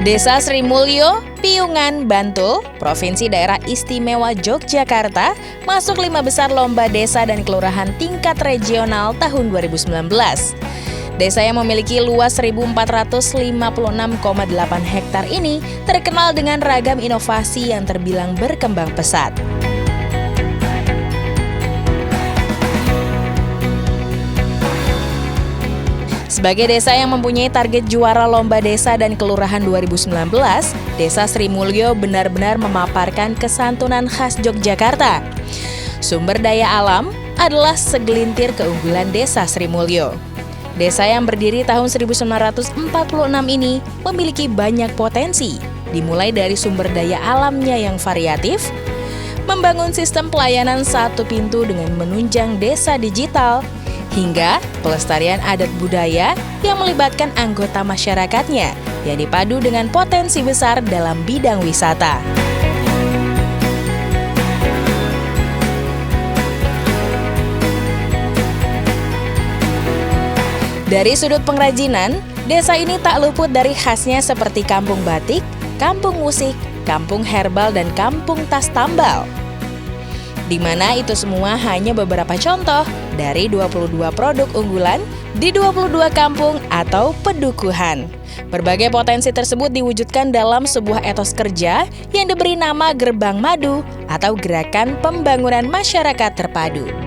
Desa Sri Mulyo, Piungan, Bantul, Provinsi Daerah Istimewa Yogyakarta, masuk 5 besar lomba desa dan kelurahan tingkat regional tahun 2019. Desa yang memiliki luas 1.456,8 hektar ini terkenal dengan ragam inovasi yang terbilang berkembang pesat. Sebagai desa yang mempunyai target juara Lomba Desa dan Kelurahan 2019, Desa Sri Mulyo benar-benar memaparkan kesantunan khas Yogyakarta. Sumber daya alam adalah segelintir keunggulan Desa Sri Mulyo. Desa yang berdiri tahun 1946 ini memiliki banyak potensi, dimulai dari sumber daya alamnya yang variatif, membangun sistem pelayanan satu pintu dengan menunjang desa digital, hingga pelestarian adat budaya yang melibatkan anggota masyarakatnya yang dipadu dengan potensi besar dalam bidang wisata. Dari sudut pengrajinan, desa ini tak luput dari khasnya seperti kampung batik, kampung musik, kampung herbal, dan kampung tas tambal. Di mana itu semua hanya beberapa contoh dari 22 produk unggulan di 22 kampung atau pedukuhan. Berbagai potensi tersebut diwujudkan dalam sebuah etos kerja yang diberi nama Gerbang Madu atau Gerakan Pembangunan Masyarakat Terpadu.